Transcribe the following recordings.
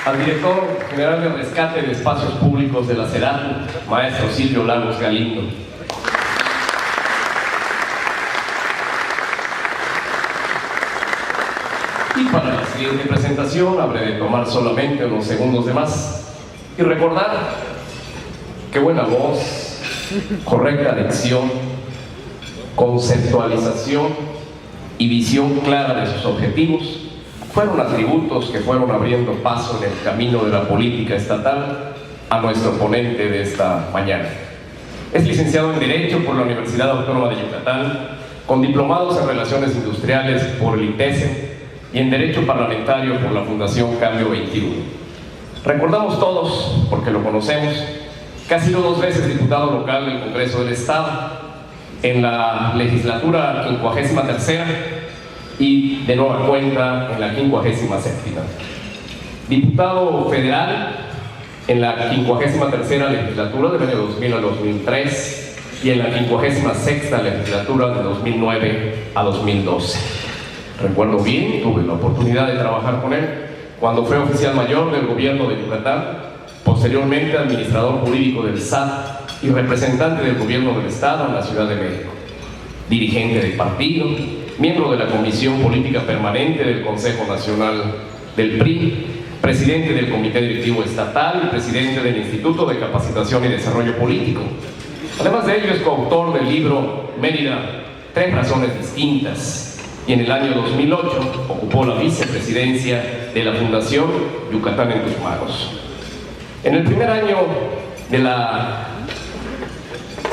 al director general de rescate de espacios públicos de la SEDATU, maestro Silvio Lagos Galindo. Y para la siguiente presentación habré de tomar solamente unos segundos de más y recordar que buena voz, correcta dicción, conceptualización y visión clara de sus objetivos fueron atributos que fueron abriendo paso en el camino de la política estatal a nuestro ponente de esta mañana. Es licenciado en Derecho por la Universidad Autónoma de Yucatán, con diplomados en Relaciones Industriales por el ITESE y en Derecho Parlamentario por la Fundación Cambio 21. Recordamos todos, porque lo conocemos, que ha sido 2 veces diputado local del Congreso del Estado, en la legislatura 53ª y de nueva cuenta en la 57ª. Diputado federal en la 53ª legislatura del año 2000 al 2003 y en la 56ª legislatura de 2009 a 2012. Recuerdo bien, tuve la oportunidad de trabajar con él cuando fue oficial mayor del gobierno de Yucatán, posteriormente administrador jurídico del SAT y representante del gobierno del Estado en la Ciudad de México. Dirigente del partido, miembro de la Comisión Política Permanente del Consejo Nacional del PRI, presidente del Comité Directivo Estatal y presidente del Instituto de Capacitación y Desarrollo Político. Además de ello, es coautor del libro Mérida, 3 razones distintas, y en el año 2008 ocupó la vicepresidencia de la Fundación Yucatán en tus manos. En el primer año de la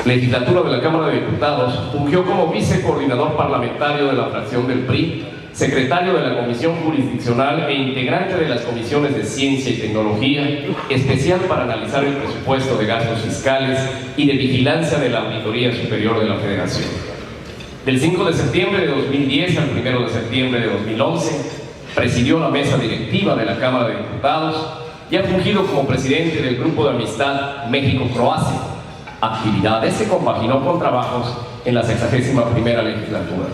legislatura de la Cámara de Diputados, fungió como vicecoordinador parlamentario de la fracción del PRI, secretario de la Comisión Jurisdiccional e integrante de las comisiones de Ciencia y Tecnología, especial para analizar el presupuesto de gastos fiscales y de vigilancia de la Auditoría Superior de la Federación. Del 5 de septiembre de 2010 al 1 de septiembre de 2011, presidió la mesa directiva de la Cámara de Diputados y ha fungido como presidente del Grupo de Amistad México-Croacia. Actividades se compaginó con trabajos en la 61ª legislatura.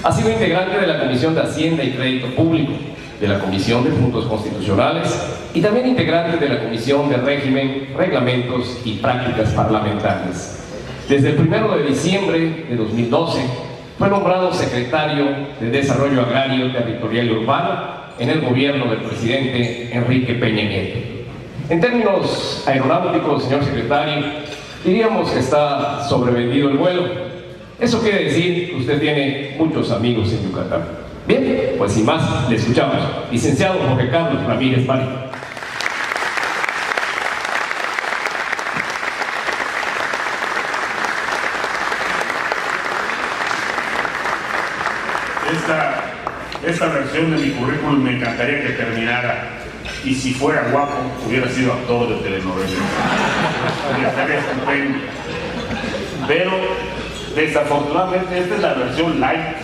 Ha sido integrante de la Comisión de Hacienda y Crédito Público, de la Comisión de Puntos Constitucionales y también integrante de la Comisión de Régimen, Reglamentos y Prácticas Parlamentarias. Desde el 1 de diciembre de 2012 fue nombrado secretario de Desarrollo Agrario, Territorial y Urbano en el gobierno del presidente Enrique Peña Nieto. En términos aeronáuticos, señor secretario, diríamos que está sobrevendido el vuelo. Eso quiere decir que usted tiene muchos amigos en Yucatán. Bien, pues sin más, le escuchamos. Licenciado Jorge Carlos Ramírez Bari. Esta versión de mi currículum me encantaría que terminara, y si fuera guapo, hubiera sido actor de telenovela. Estaría estupendo. Pero desafortunadamente esta es la versión light,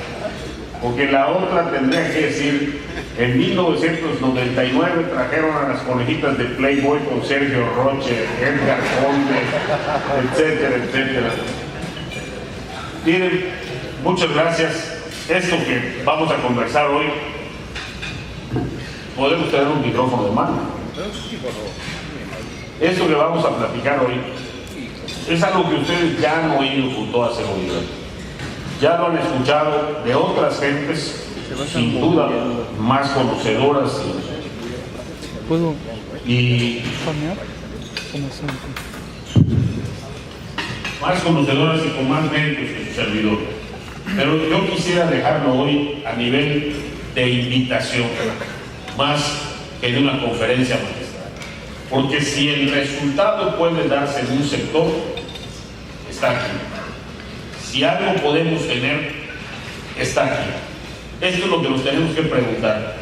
porque la otra tendría que decir: en 1999 trajeron a las conejitas de Playboy con Sergio Roche, Edgar Conde, etcétera, etcétera. Miren, muchas gracias. Esto que vamos a conversar hoy, podemos tener un micrófono de mano. Esto que vamos a platicar hoy es algo que ustedes ya han oído con toda seguridad. Ya lo han escuchado de otras gentes, sin duda más conocedoras y más conocedoras y con más méritos que su servidor. Pero yo quisiera dejarlo hoy a nivel de invitación, más que de una conferencia magistral. Porque si el resultado puede darse en un sector, está aquí. Si algo podemos tener, está aquí. Esto es lo que nos tenemos que preguntar.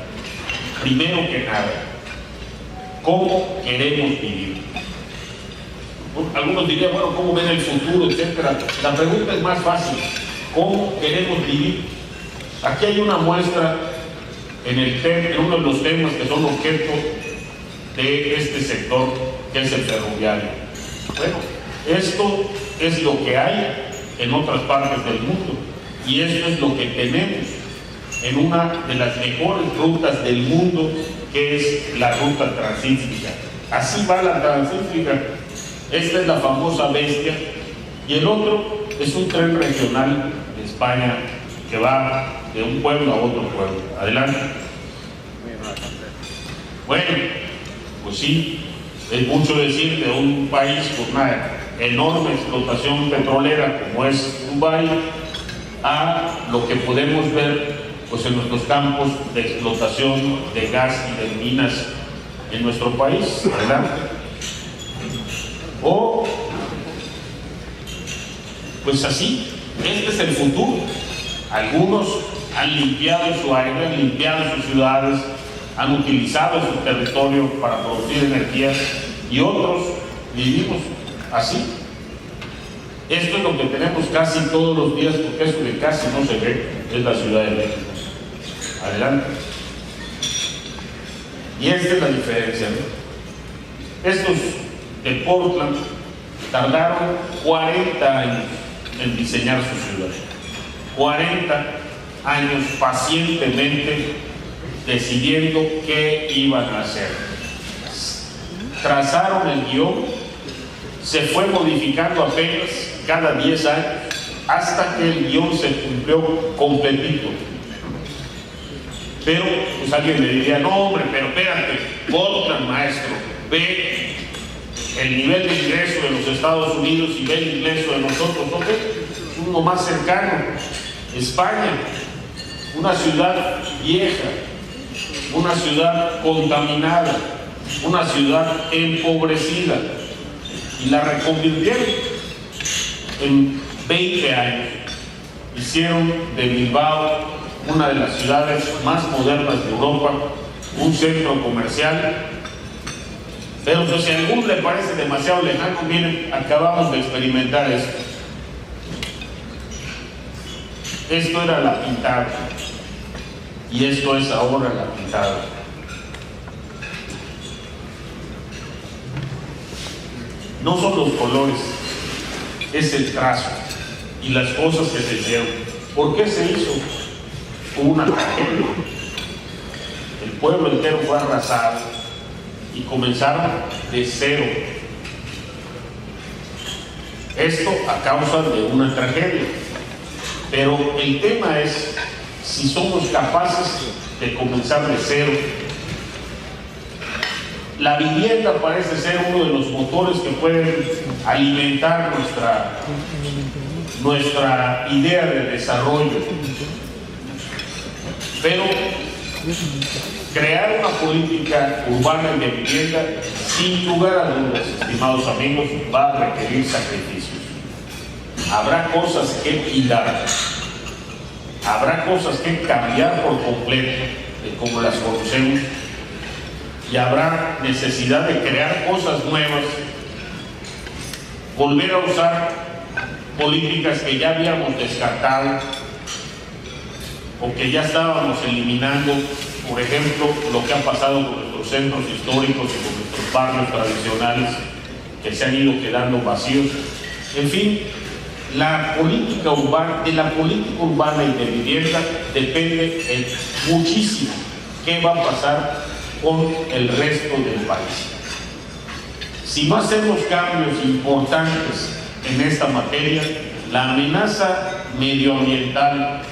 Primero que nada, ¿cómo queremos vivir? Algunos dirían, bueno, ¿cómo ven el futuro, etcétera? La pregunta es más fácil. ¿Cómo queremos vivir? Aquí hay una muestra en uno de los temas que son objeto de este sector, que es el ferroviario. Bueno, esto es lo que hay en otras partes del mundo y esto es lo que tenemos. en una de las mejores rutas del mundo, que es la ruta transísmica. Así va la transísmica. Esta es la famosa Bestia, y el otro es un tren regional de España que va de un pueblo a otro pueblo. Adelante. Bueno, pues sí, es mucho decir de un país con una enorme explotación petrolera como es Dubái, a lo que podemos ver pues en nuestros campos de explotación de gas y de minas en nuestro país. Adelante. O pues así, este es el futuro. Algunos han limpiado su aire, han limpiado sus ciudades, han utilizado su territorio para producir energía, y otros vivimos así. Esto es lo que tenemos casi todos los días, porque eso que casi no se ve es la Ciudad de México. Adelante. Y esta es la diferencia, ¿no? Estos de Portland tardaron 40 años en diseñar su ciudad. 40 años pacientemente decidiendo qué iban a hacer. Trazaron el guión, se fue modificando apenas cada 10 años hasta que el guión se cumplió completito. Pero pues alguien le diría, no hombre, pero espérate, Portland, maestro, ve el nivel de ingreso de los Estados Unidos y ve el ingreso de nosotros, ¿no ve? Uno más cercano, España, una ciudad vieja, una ciudad contaminada, una ciudad empobrecida, y la reconvirtieron en 20 años. Hicieron de Bilbao una de las ciudades más modernas de Europa, un centro comercial. Pero pues, si a alguno le parece demasiado lejano, miren, acabamos de experimentar esto. Esto era La Pintada y esto es ahora La Pintada. No son los colores, es el trazo y las cosas que se hicieron. ¿Por qué se hizo? Hubo una tragedia. El pueblo entero fue arrasado y comenzaron de cero. Esto a causa de una tragedia. Pero el tema es si somos capaces de comenzar de cero. La vivienda parece ser uno de los motores que pueden alimentar nuestra idea de desarrollo. Pero crear una política urbana y de vivienda, sin lugar a dudas, estimados amigos, va a requerir sacrificios. Habrá cosas que quitar, habrá cosas que cambiar por completo de como las conocemos, y habrá necesidad de crear cosas nuevas, volver a usar políticas que ya habíamos descartado o que ya estábamos eliminando. Por ejemplo, lo que ha pasado con nuestros centros históricos y con nuestros barrios tradicionales que se han ido quedando vacíos. En fin, la política urbana, de la política urbana y de vivienda depende muchísimo qué va a pasar con el resto del país. Si no hacemos cambios importantes en esta materia, la amenaza medioambiental,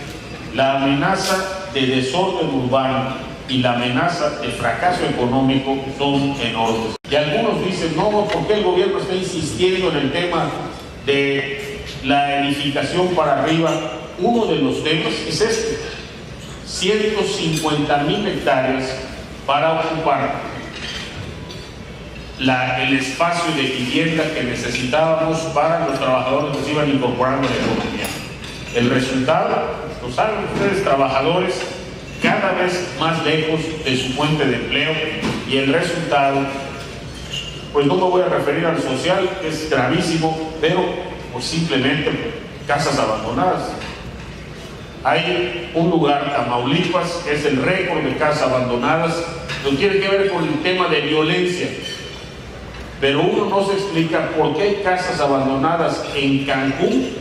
la amenaza de desorden urbano y la amenaza de fracaso económico son enormes. Y algunos dicen, no, ¿por qué el gobierno está insistiendo en el tema de la edificación para arriba? Uno de los temas es este: 150,000 hectáreas para ocupar el espacio de vivienda que necesitábamos para los trabajadores que se iban incorporando a la economía. El resultado, lo saben ustedes, trabajadores cada vez más lejos de su fuente de empleo, y el resultado, pues no me voy a referir al social, que es gravísimo, pero pues simplemente casas abandonadas. Hay un lugar, Tamaulipas, que es el récord de casas abandonadas, que tiene que ver con el tema de violencia. Pero uno no se explica por qué hay casas abandonadas en Cancún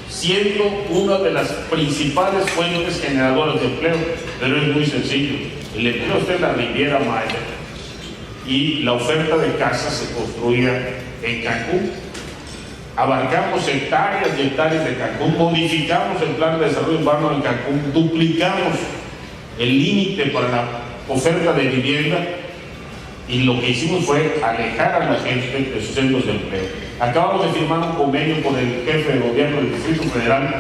siendo una de las principales fuentes generadoras de empleo. Pero es muy sencillo, el empleo está en la Riviera Maya y la oferta de casas se construía en Cancún. Abarcamos hectáreas y hectáreas de Cancún, modificamos el plan de desarrollo urbano en Cancún, duplicamos el límite para la oferta de vivienda, y lo que hicimos fue alejar a la gente de sus centros de empleo. Acabamos de firmar un convenio con el jefe de gobierno del Distrito Federal.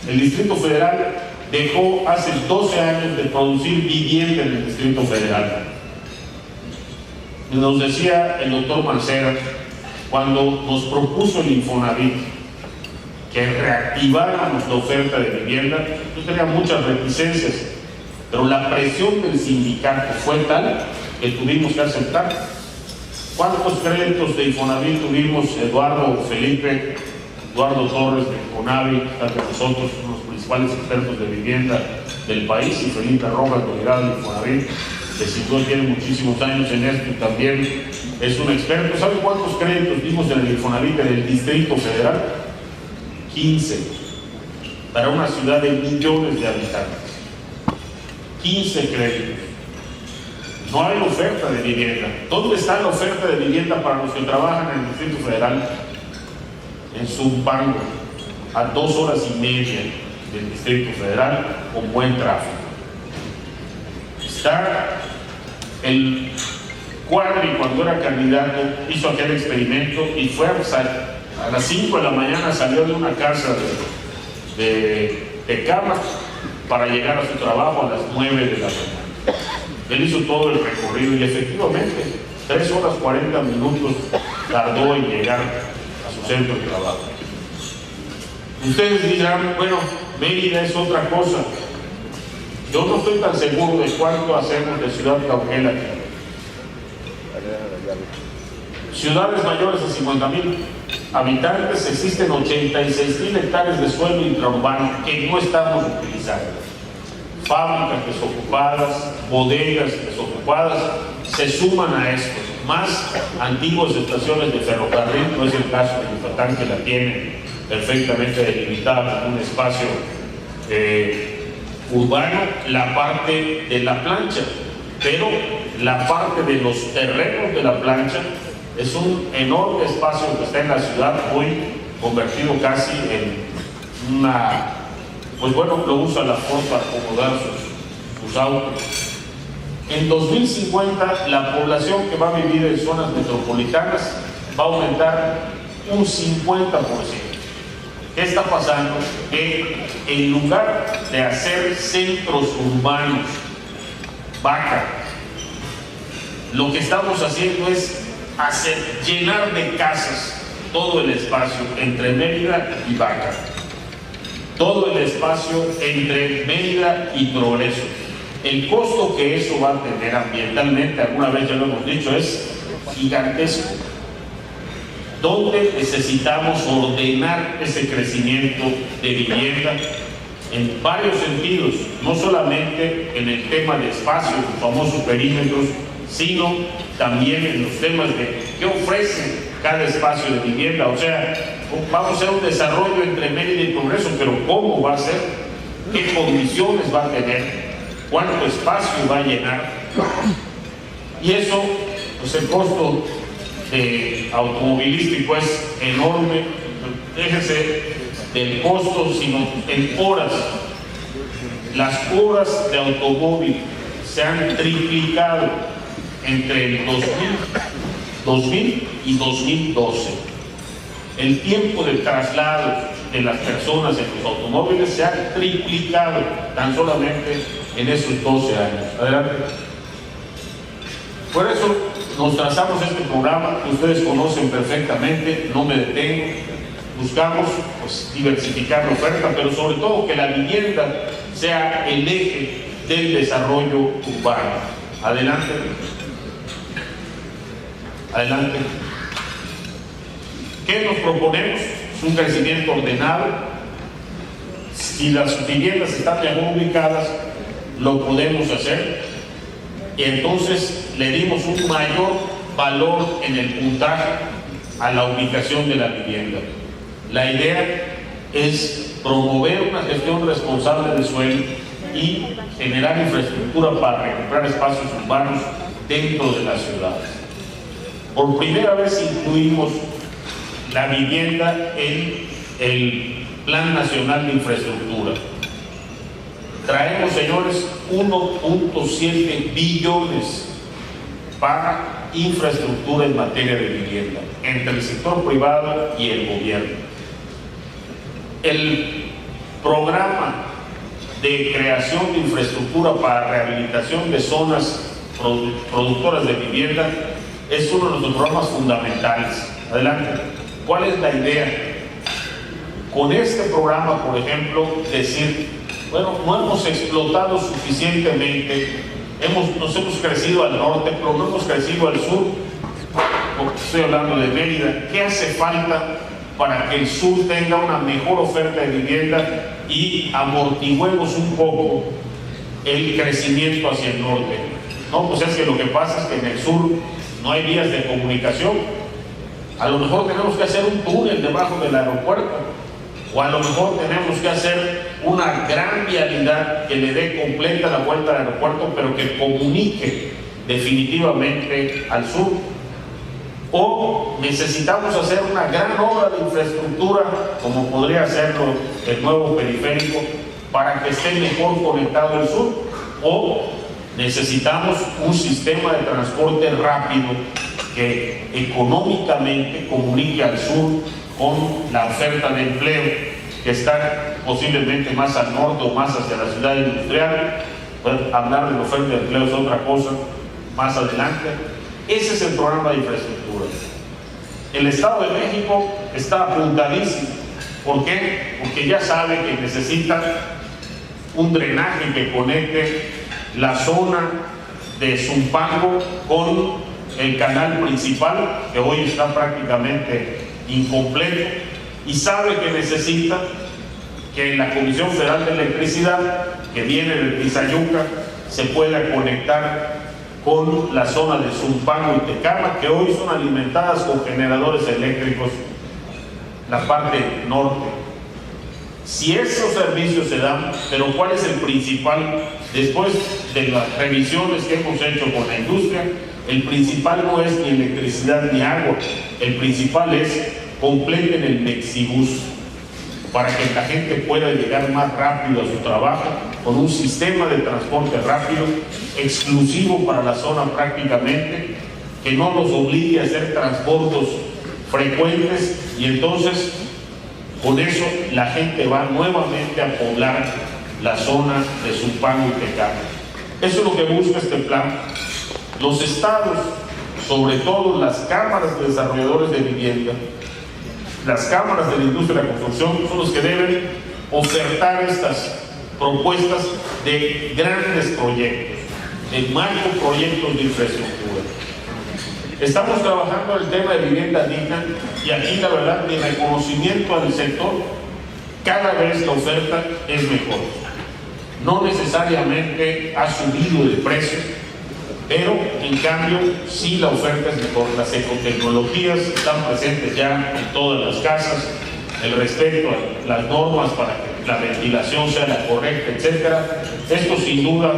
El Distrito Federal dejó hace 12 años de producir vivienda en el Distrito Federal. Nos decía el doctor Mancera, cuando nos propuso el Infonavit que reactiváramos la oferta de vivienda, yo tenía muchas reticencias, pero la presión del sindicato fue tal que tuvimos que aceptar. ¿Cuántos créditos de Infonavit tuvimos? Eduardo Torres de Infonavit, está con nosotros, uno de los principales expertos de vivienda del país, y Felipe Rojas, delegado de Infonavit, que sin duda tiene muchísimos años en esto y también es un experto. ¿Saben cuántos créditos dimos en el Infonavit en el Distrito Federal? 15, para una ciudad de millones de habitantes. 15 créditos. No hay oferta de vivienda. ¿Dónde está la oferta de vivienda para los que trabajan en el Distrito Federal? En Zumpango, a 2 horas y media del Distrito Federal, con buen tráfico. Está el Cuadri, cuando era candidato, hizo aquel experimento y fue a las 5 de la mañana, salió de una casa de cama para llegar a su trabajo a las 9 de la mañana. Él hizo todo el recorrido y efectivamente 3 horas 40 minutos tardó en llegar a su centro de trabajo. Ustedes dirán, bueno, Mérida es otra cosa. Yo no estoy tan seguro de cuánto hacemos de Ciudad Cauquel aquí. Ciudades mayores a 50,000 habitantes, existen 86,000 hectáreas de suelo intraurbano que no estamos utilizando. Fábricas desocupadas, bodegas desocupadas, se suman a esto, más antiguas estaciones de ferrocarril. No es el caso de Yucatán, que la tiene perfectamente delimitada como un espacio urbano, la parte de la plancha, pero la parte de los terrenos de la plancha es un enorme espacio que está en la ciudad, hoy convertido casi en una, pues bueno, lo usa la Ford para acomodar sus autos. En 2050 la población que va a vivir en zonas metropolitanas va a aumentar un 50%. ¿Qué está pasando? Que en lugar de hacer centros urbanos, vaca, lo que estamos haciendo es llenar de casas todo el espacio entre Mérida y Vaca, todo el espacio entre Mérida y Progreso. El costo que eso va a tener ambientalmente, alguna vez ya lo hemos dicho, es gigantesco. ¿Dónde necesitamos ordenar ese crecimiento de vivienda? En varios sentidos, no solamente en el tema de espacios, los famosos perímetros, sino también en los temas de qué ofrece cada espacio de vivienda. O sea, vamos a hacer un desarrollo entre Mérida y Progreso, pero ¿cómo va a ser? ¿Qué condiciones va a tener? ¿Cuánto espacio va a llenar? Y eso, pues el costo automovilístico es enorme. Déjese del costo, sino en horas. Las horas de automóvil se han triplicado entre el 2000 y 2012. El tiempo de traslado de las personas en los automóviles se ha triplicado tan solamente en esos 12 años. Adelante. Por eso nos trazamos este programa que ustedes conocen perfectamente, no me detengo. Buscamos pues diversificar la oferta, pero sobre todo que la vivienda sea el eje del desarrollo urbano. Adelante. Adelante. ¿Qué nos proponemos? Es un crecimiento ordenado. Si las viviendas están bien ubicadas, lo podemos hacer. Y entonces le dimos un mayor valor en el puntaje a la ubicación de la vivienda. La idea es promover una gestión responsable del suelo y generar infraestructura para recuperar espacios urbanos dentro de las ciudades. Por primera vez incluimos la vivienda en el Plan Nacional de Infraestructura. Traemos, señores, 1.7 billones para infraestructura en materia de vivienda, entre el sector privado y el gobierno. El programa de creación de infraestructura para rehabilitación de zonas productoras de vivienda es uno de nuestros programas fundamentales. Adelante. ¿Cuál es la idea? Con este programa, por ejemplo, decir, bueno, no hemos explotado suficientemente, nos hemos crecido al norte, pero no hemos crecido al sur, porque estoy hablando de Mérida. ¿Qué hace falta para que el sur tenga una mejor oferta de vivienda y amortiguemos un poco el crecimiento hacia el norte? No, pues es que lo que pasa es que en el sur no hay vías de comunicación. A lo mejor tenemos que hacer un túnel debajo del aeropuerto, o a lo mejor tenemos que hacer una gran vialidad que le dé completa la vuelta al aeropuerto, pero que comunique definitivamente al sur. O necesitamos hacer una gran obra de infraestructura, como podría hacerlo el nuevo periférico, para que esté mejor conectado al sur. O necesitamos un sistema de transporte rápido que económicamente comunique al sur con la oferta de empleo, que está posiblemente más al norte o más hacia la ciudad industrial. Pues hablar de la oferta de empleo es otra cosa más adelante. Ese es el programa de infraestructura. El Estado de México está apuntadísimo. ¿Por qué? Porque ya sabe que necesita un drenaje que conecte la zona de Zumpango con el canal principal, que hoy está prácticamente incompleto, y sabe que necesita que la Comisión Federal de Electricidad, que viene de Tizayuca, se pueda conectar con la zona de Zumpango y Tecama, que hoy son alimentadas con generadores eléctricos, la parte norte. Si esos servicios se dan, pero ¿cuál es el principal? Después de las revisiones que hemos hecho con la industria, el principal no es ni electricidad ni agua, el principal es completen el Mexibus, para que la gente pueda llegar más rápido a su trabajo, con un sistema de transporte rápido, exclusivo para la zona prácticamente, que no nos obligue a hacer transportes frecuentes, y entonces con eso la gente va nuevamente a poblar la zona de Zumpango y Tecama. Eso es lo que busca este plan. Los estados, sobre todo las cámaras de desarrolladores de vivienda, las cámaras de la industria de la construcción, son los que deben ofertar estas propuestas de grandes proyectos, de macroproyectos de infraestructura. Estamos trabajando en el tema de vivienda digna, y aquí la verdad, de reconocimiento al sector, cada vez la oferta es mejor. No necesariamente ha subido de precio, pero en cambio sí la oferta es mejor. Las ecotecnologías están presentes ya en todas las casas, el respeto a las normas para que la ventilación sea la correcta, etcétera. Esto sin duda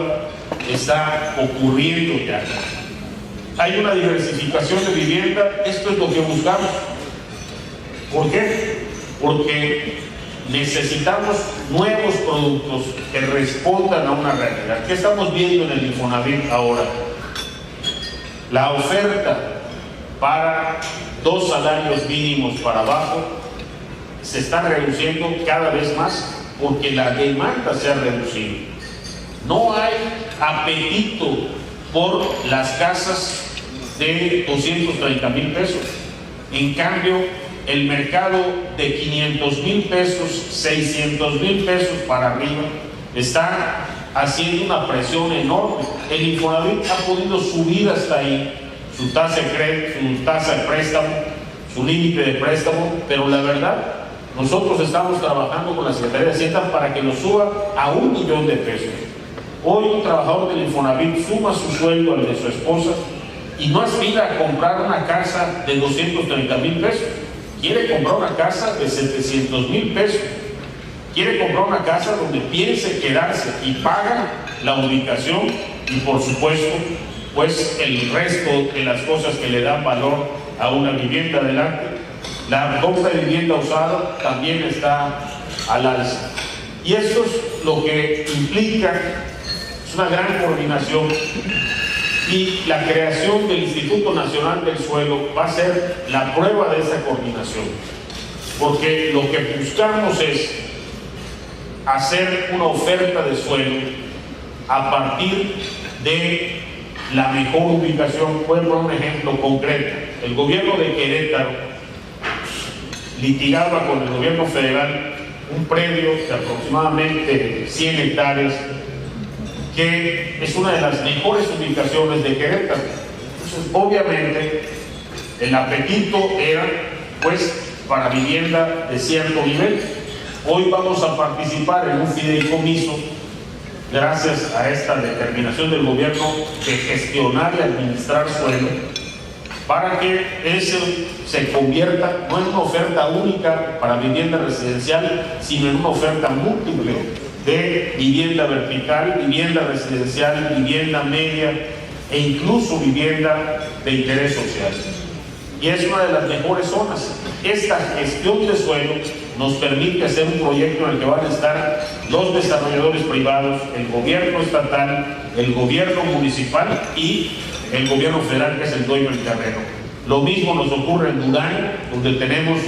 está ocurriendo ya. Hay una diversificación de vivienda, esto es lo que buscamos. ¿Por qué? Porque necesitamos nuevos productos que respondan a una realidad. ¿Qué estamos viendo en el Infonavit ahora? La oferta para 2 salarios mínimos para abajo se está reduciendo cada vez más, porque la demanda se ha reducido. No hay apetito por las casas de 230,000 pesos. En cambio, el mercado de 500,000 pesos, 600,000 pesos para arriba, está haciendo una presión enorme. El Infonavit ha podido subir hasta ahí su tasa de crédito, su tasa de préstamo, su límite de préstamo, pero la verdad, nosotros estamos trabajando con la Secretaría de Hacienda para que lo suba a 1,000,000 de pesos. Hoy un trabajador del Infonavit suma su sueldo al de su esposa y no aspira a comprar una casa de 230,000 pesos. Quiere comprar una casa de 700,000 pesos, quiere comprar una casa donde piense quedarse y paga la ubicación y, por supuesto, pues el resto de las cosas que le dan valor a una vivienda. Adelante, la compra de vivienda usada también está al alza. Y esto es lo que implica una gran coordinación, y la creación del Instituto Nacional del Suelo va a ser la prueba de esa coordinación, porque lo que buscamos es hacer una oferta de suelo a partir de la mejor ubicación. Voy a poner un ejemplo concreto. El gobierno de Querétaro litigaba con el gobierno federal un predio de aproximadamente 100 hectáreas, que es una de las mejores ubicaciones de Querétaro. Entonces, obviamente, el apetito era, pues, para vivienda de cierto nivel. Hoy vamos a participar en un fideicomiso, gracias a esta determinación del gobierno de gestionar y administrar suelo, para que eso se convierta no en una oferta única para vivienda residencial, sino en una oferta múltiple de vivienda vertical, vivienda residencial, vivienda media e incluso vivienda de interés social. Y es una de las mejores zonas. Esta gestión de suelo nos permite hacer un proyecto en el que van a estar los desarrolladores privados, el gobierno estatal, el gobierno municipal y el gobierno federal, que es el dueño del terreno. Lo mismo nos ocurre en Durango, donde tenemos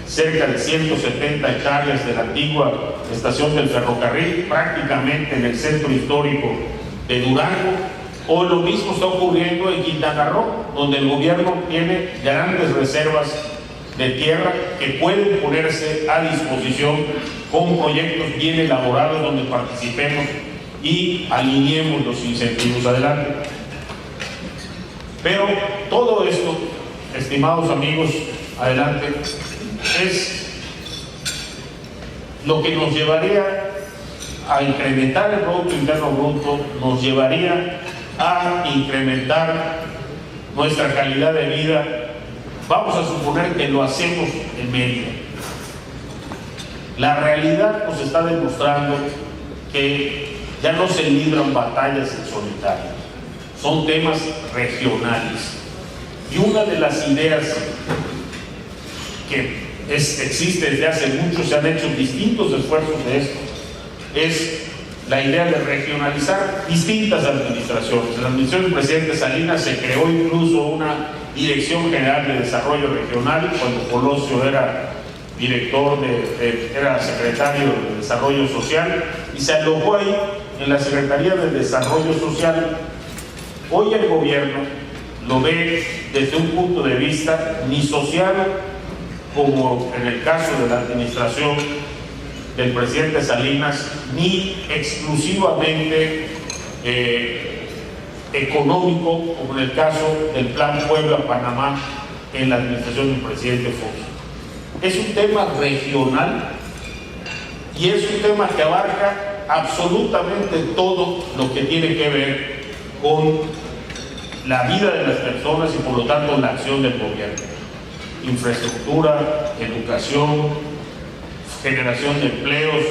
cerca de 170 hectáreas de la antigua estación del ferrocarril, prácticamente en el centro histórico de Durango. O lo mismo está ocurriendo en Quintana Roo, donde el gobierno tiene grandes reservas de tierra que pueden ponerse a disposición con proyectos bien elaborados donde participemos y alineemos los incentivos. Adelante. Pero todo esto, estimados amigos, adelante, es lo que nos llevaría a incrementar el Producto Interno Bruto, nos llevaría a incrementar nuestra calidad de vida. Vamos a suponer que lo hacemos en Mérida. La realidad nos está demostrando que ya no se libran batallas en solitario, son temas regionales. Y una de las ideas que existe desde hace mucho, se han hecho distintos esfuerzos de esto, es la idea de regionalizar distintas administraciones. En la administración del presidente Salinas se creó incluso una Dirección General de Desarrollo Regional, cuando Colosio era era secretario de Desarrollo Social, y se alojó ahí en la Secretaría de Desarrollo Social. Hoy el gobierno lo ve desde un punto de vista ni social, como en el caso de la administración del presidente Salinas, ni exclusivamente económico, como en el caso del Plan Puebla-Panamá en la administración del presidente Fox. Es un tema regional y es un tema que abarca absolutamente todo lo que tiene que ver con la vida de las personas y, por lo tanto, la acción del gobierno. Infraestructura, educación, generación de empleos.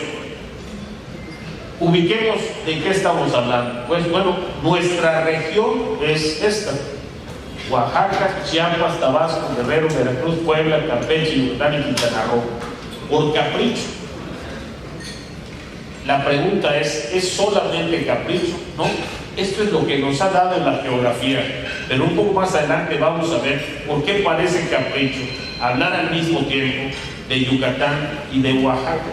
Ubiquemos de qué estamos hablando. Pues bueno, nuestra región es esta: Oaxaca, Chiapas, Tabasco, Guerrero, Veracruz, Puebla, Campeche, Yucatán y Quintana Roo. Por capricho. La pregunta es solamente capricho? No, esto es lo que nos ha dado en la geografía, pero un poco más adelante vamos a ver por qué parece capricho hablar al mismo tiempo de Yucatán y de Oaxaca,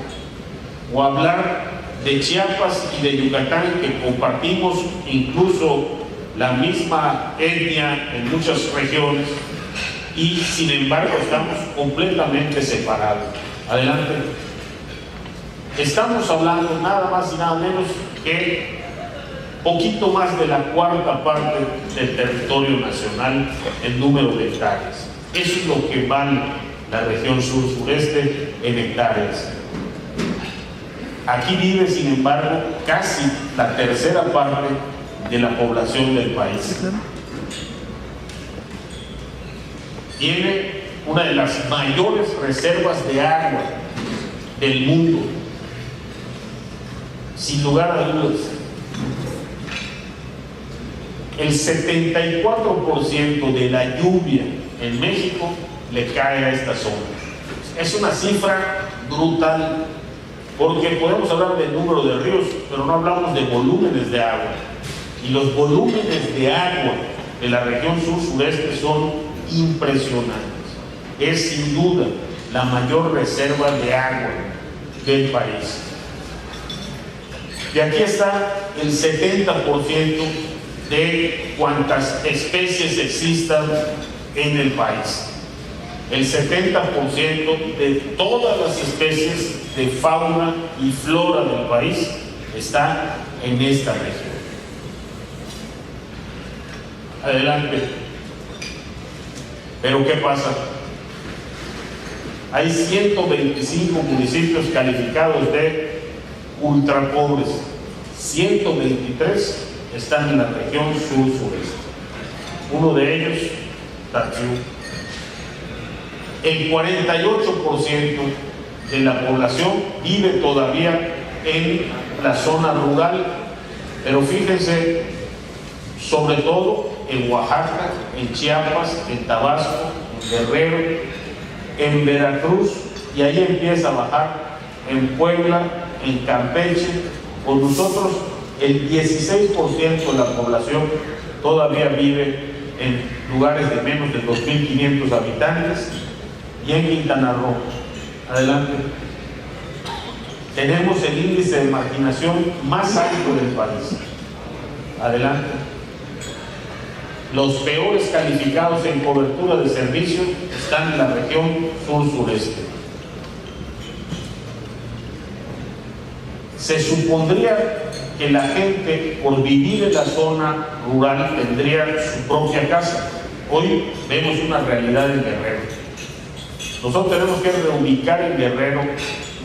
o hablar de Chiapas y de Yucatán, que compartimos incluso la misma etnia en muchas regiones, y sin embargo estamos completamente separados. Adelante. Estamos hablando nada más y nada menos que poquito más de la cuarta parte del territorio nacional en número de hectáreas. Eso es lo que vale la región sur-sureste en hectáreas. Aquí vive, sin embargo, casi la tercera parte de la población del país. Tiene una de las mayores reservas de agua del mundo. sin lugar a dudas. El 74% de la lluvia en México le cae a esta zona. Es una cifra brutal, porque podemos hablar del número de ríos, pero no hablamos de volúmenes de agua. Y los volúmenes de agua de la región sur-sureste son impresionantes. Es sin duda la mayor reserva de agua del país. Y aquí está el 70% de cuantas especies existan en el país. El 70% de todas las especies de fauna y flora del país está en esta región. Adelante. Pero ¿qué pasa? Hay 125 municipios calificados de ultrapobres. 123 están en la región sur-sureste. Uno de ellos, Tachiú. El 48% de la población vive todavía en la zona rural, pero fíjense, sobre todo en Oaxaca, en Chiapas, en Tabasco, en Guerrero, en Veracruz, y ahí empieza a bajar, en Puebla, en Campeche. Con nosotros el 16% de la población todavía vive en lugares de menos de 2.500 habitantes, y en Quintana Roo, adelante, tenemos el índice de marginación más alto del país. Adelante. Los peores calificados en cobertura de servicio están en la región sur-sureste. Se supondría que la gente, por vivir en la zona rural, tendría su propia casa. Hoy vemos una realidad en Guerrero. Nosotros tenemos que reubicar en Guerrero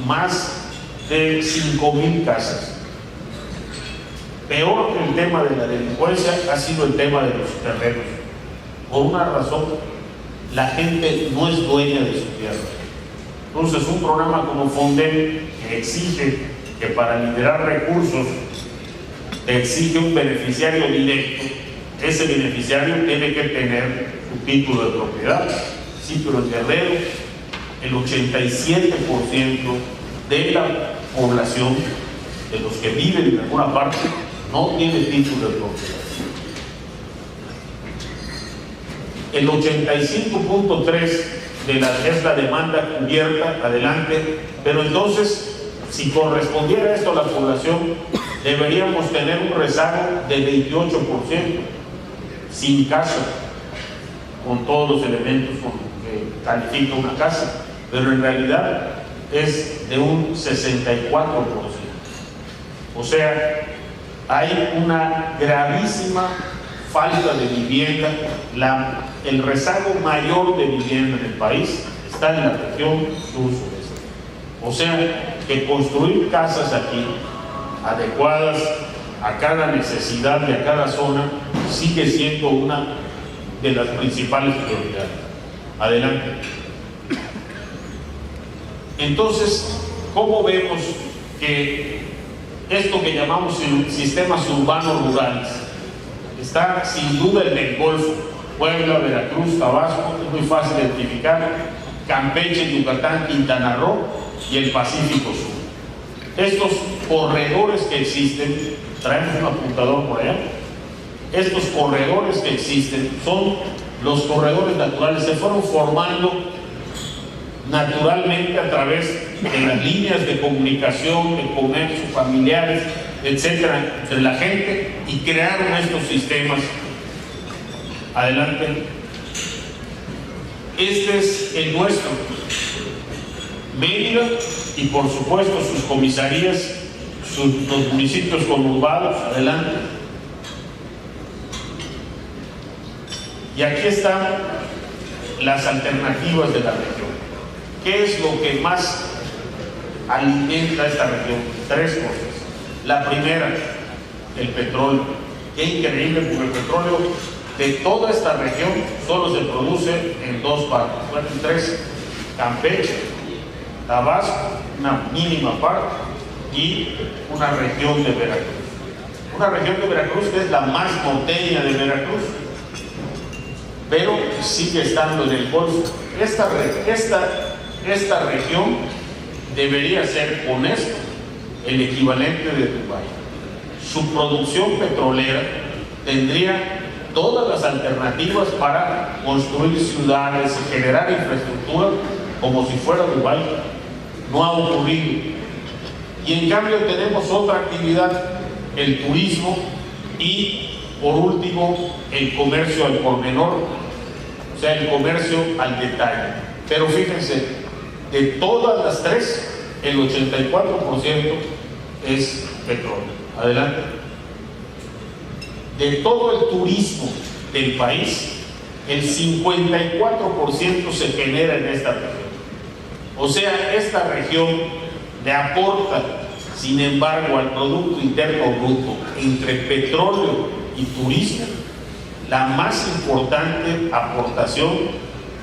más de 5,000 casas. Peor que el tema de la delincuencia ha sido el tema de los terrenos. Por una razón, la gente no es dueña de su tierra. Entonces, un programa como Fonden, que exige que para liberar recursos te exige un beneficiario directo, ese beneficiario tiene que tener su título de propiedad. Sí, pero en Guerrero el 87% de la población, de los que viven en alguna parte, no tiene título de propiedad. El 85.3% es la demanda cubierta, adelante, pero entonces, si correspondiera esto a la población, deberíamos tener un rezago de 28%, sin casa, con todos los elementos que califica una casa, pero en realidad es de un 64%. O sea, hay una gravísima falta de vivienda. El rezago mayor de vivienda en el país está en la región sur-sureste. O sea, que construir casas aquí adecuadas a cada necesidad de a cada zona sigue siendo una de las principales prioridades. Adelante. Entonces, ¿cómo vemos que esto que llamamos sistemas urbanos rurales está sin duda en el Golfo, Puebla, Veracruz, Tabasco, es muy fácil identificar, Campeche, Yucatán, Quintana Roo y el Pacífico Sur? Estos corredores que existen, traemos un apuntador por allá, estos corredores que existen son los corredores naturales, se fueron formando naturalmente a través de las líneas de comunicación, de comercio, familiares, etcétera, entre la gente, y crearon estos sistemas. Adelante. Este es el nuestro. Mérida y por supuesto sus comisarías, los municipios conurbados. Adelante. Y aquí están las alternativas de la región. ¿Qué es lo que más alimenta esta región? Tres cosas. La primera, el petróleo. Qué increíble, porque el petróleo de toda esta región solo se produce en dos partes, bueno, en tres: Campeche, Tabasco, una mínima parte, y una región de Veracruz. Una región de Veracruz que es la más norteña de Veracruz, pero sigue estando en el Golfo. Esta región debería ser, con esto, el equivalente de Dubái. Su producción petrolera tendría todas las alternativas para construir ciudades y generar infraestructura como si fuera Dubái. No ha ocurrido. Y en cambio tenemos otra actividad, el turismo y, por último, el comercio al por menor, o sea, el comercio al detalle. Pero fíjense, de todas las tres, el 84% es petróleo. Adelante. De todo el turismo del país, el 54% se genera en esta región. O sea, esta región le aporta, sin embargo, al Producto Interno Bruto, entre petróleo y turismo, la más importante aportación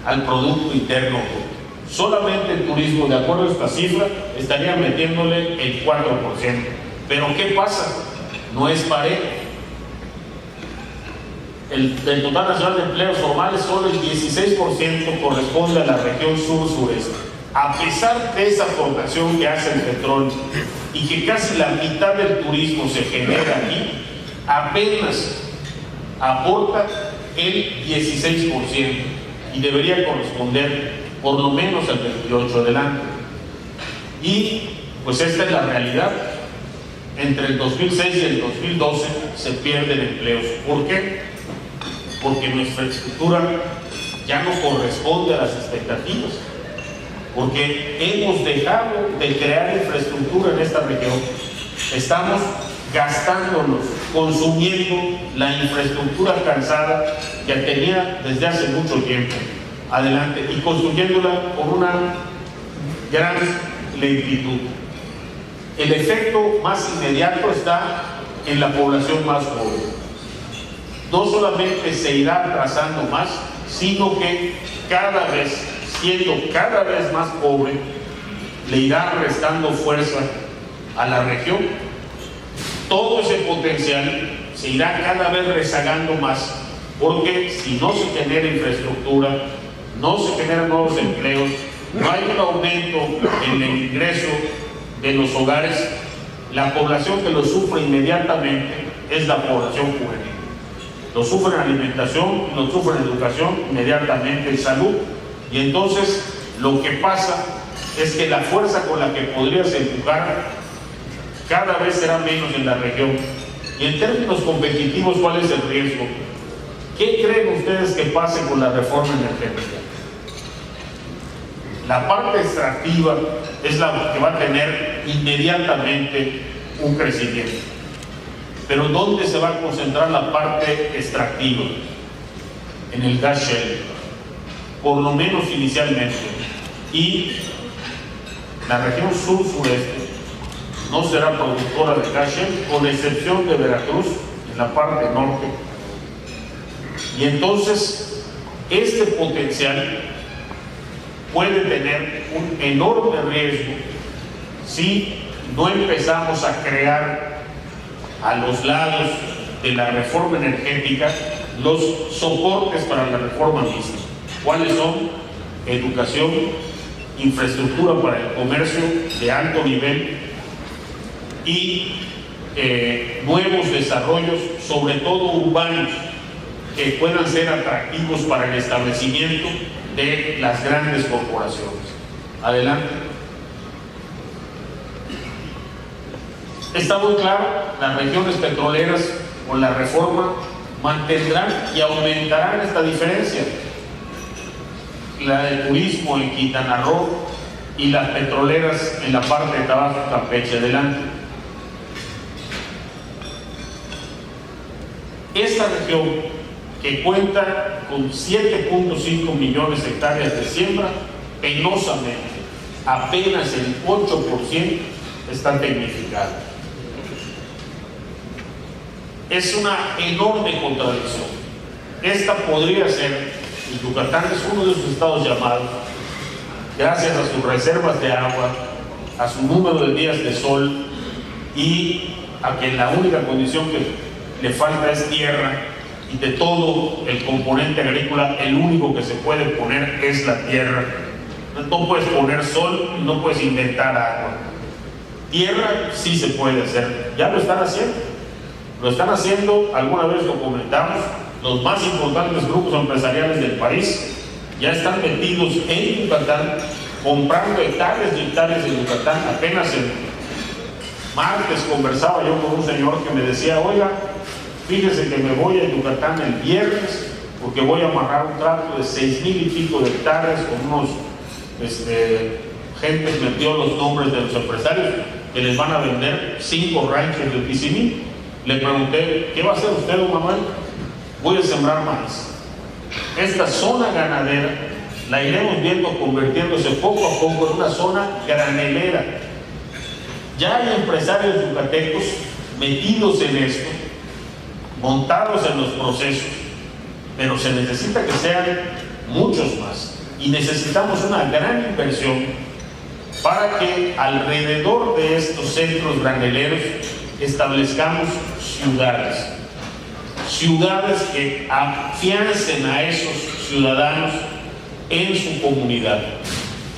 al Producto Interno Bruto. Solamente el turismo, de acuerdo a esta cifra, estaría metiéndole el 4%. Pero ¿qué pasa? No es parejo. Del total nacional de empleos formales, solo el 16% corresponde a la región sur-sureste. A pesar de esa aportación que hace el petróleo y que casi la mitad del turismo se genera aquí, apenas aporta el 16% y debería corresponder por lo menos al 28% adelante. Y pues esta es la realidad. Entre el 2006 y el 2012 se pierden empleos. ¿Por qué? Porque nuestra estructura ya no corresponde a las expectativas, porque hemos dejado de crear infraestructura en esta región. Estamos gastándonos, consumiendo la infraestructura cansada que tenía desde hace mucho tiempo adelante y construyéndola con una gran lentitud. El efecto más inmediato está en la población más joven. No solamente se irá atrasando más, sino que cada vez, siendo cada vez más pobre, le irá restando fuerza a la región. Todo ese potencial se irá cada vez rezagando más, porque si no se genera infraestructura, no se generan nuevos empleos, no hay un aumento en el ingreso de los hogares, la población que lo sufre inmediatamente es la población juvenil. Lo sufre en alimentación, lo sufre en educación, inmediatamente en salud. Y entonces lo que pasa es que la fuerza con la que podrías empujar cada vez será menos en la región. Y en términos competitivos, ¿cuál es el riesgo? ¿Qué creen ustedes que pase con la reforma energética? La parte extractiva es la que va a tener inmediatamente un crecimiento. Pero ¿dónde se va a concentrar la parte extractiva? En el gas shale, por lo menos inicialmente. Y la región sur-sureste no será productora de gas shale, con excepción de Veracruz, en la parte norte. Y entonces, este potencial puede tener un enorme riesgo si no empezamos a crear a los lados de la reforma energética los soportes para la reforma misma. ¿Cuáles son? Educación, infraestructura para el comercio de alto nivel y nuevos desarrollos, sobre todo urbanos, que puedan ser atractivos para el establecimiento de las grandes corporaciones. Adelante. Está muy claro, las regiones petroleras con la reforma mantendrán y aumentarán esta diferencia. La del turismo en Quintana Roo y las petroleras en la parte de Tabasco, Campeche. Adelante. Esta región, que cuenta con 7.5 millones de hectáreas de siembra, penosamente, apenas el 8% está tecnificado. Es una enorme contradicción. Esta podría ser, y Yucatán es uno de esos estados llamados, gracias a sus reservas de agua, a su número de días de sol, y a que la única condición que le falta es tierra, y de todo el componente agrícola el único que se puede poner es la tierra. No puedes poner sol y no puedes inventar agua. Tierra sí se puede hacer, ya lo están haciendo. Lo están haciendo, alguna vez lo comentamos, los más importantes grupos empresariales del país ya están metidos en Yucatán, comprando hectáreas y hectáreas de Yucatán. Apenas el martes conversaba yo con un señor que me decía: oiga, fíjese que me voy a Yucatán el viernes porque voy a amarrar un trato de 6,000 y pico de hectáreas con unos gente que metió los nombres de los empresarios que les van a vender 5 ranchos de Tizimín. Le pregunté: ¿qué va a hacer usted, don Manuel? Voy a sembrar maíz. Esta zona ganadera la iremos viendo convirtiéndose poco a poco en una zona granelera. Ya hay empresarios yucatecos metidos en esto, montados en los procesos, pero se necesita que sean muchos más, y necesitamos una gran inversión para que alrededor de estos centros graneleros establezcamos ciudades que afiancen a esos ciudadanos en su comunidad.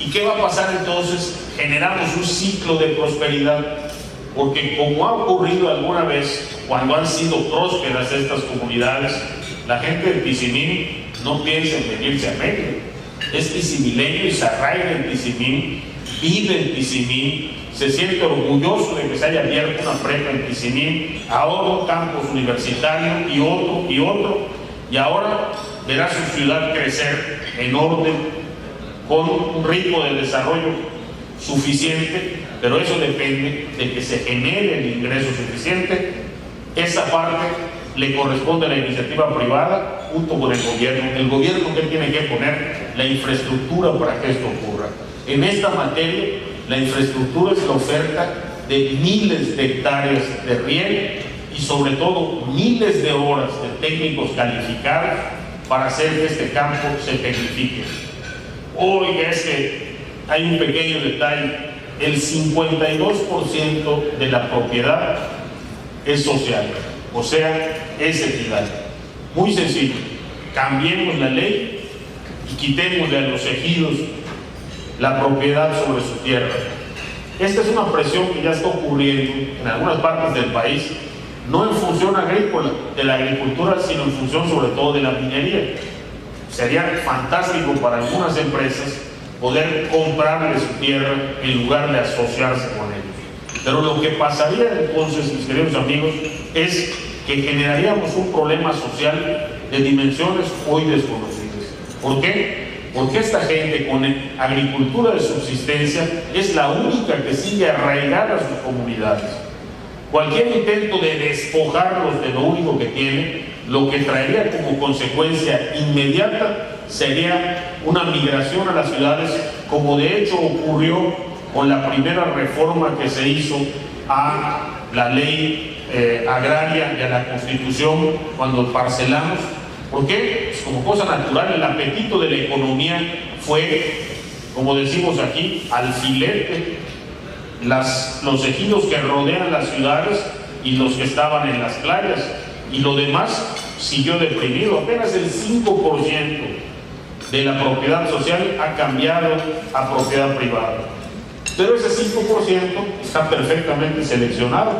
¿Y qué va a pasar entonces? Generamos un ciclo de prosperidad, porque como ha ocurrido alguna vez cuando han sido prósperas estas comunidades, la gente de Tizimín no piensa en venirse a México, es tizimileño y se arraiga en Tizimín, vive en Tizimín, se siente orgulloso de que se haya abierto una prepa en Tizimín, ahora un campus universitario y otro, y ahora verá su ciudad crecer en orden, con un ritmo de desarrollo suficiente, pero eso depende de que se genere el ingreso suficiente. Esa parte le corresponde a la iniciativa privada junto con el gobierno. El gobierno que tiene que poner la infraestructura para que esto ocurra. En esta materia, la infraestructura es la oferta de miles de hectáreas de riego y sobre todo miles de horas de técnicos calificados para hacer que este campo se tecnifique. Oiga, es que hay un pequeño detalle: el 52% de la propiedad es social, o sea, es equidad. Muy sencillo: cambiemos la ley y quitémosle a los ejidos la propiedad sobre su tierra. Esta es una presión que ya está ocurriendo en algunas partes del país, no en función agrícola, de la agricultura, sino en función sobre todo de la minería. Sería fantástico para algunas empresas poder comprarle su tierra en lugar de asociarse con ellos. Pero lo que pasaría entonces, mis queridos amigos, es que generaríamos un problema social de dimensiones hoy desconocidas. ¿Por qué? Porque esta gente con agricultura de subsistencia es la única que sigue arraigada a sus comunidades. Cualquier intento de despojarlos de lo único que tienen, lo que traería como consecuencia inmediata sería una migración a las ciudades, como de hecho ocurrió con la primera reforma que se hizo a la ley agraria y a la Constitución cuando parcelamos. ¿Por qué? Pues como cosa natural, el apetito de la economía fue, como decimos aquí, al filete. Los ejidos que rodean las ciudades y los que estaban en las playas, y lo demás siguió deprimido. Apenas el 5% de la propiedad social ha cambiado a propiedad privada, pero ese 5% está perfectamente seleccionado.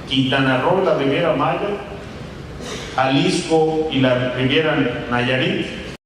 Quintana Roo, la Riviera Maya, Jalisco y la Riviera Nayarit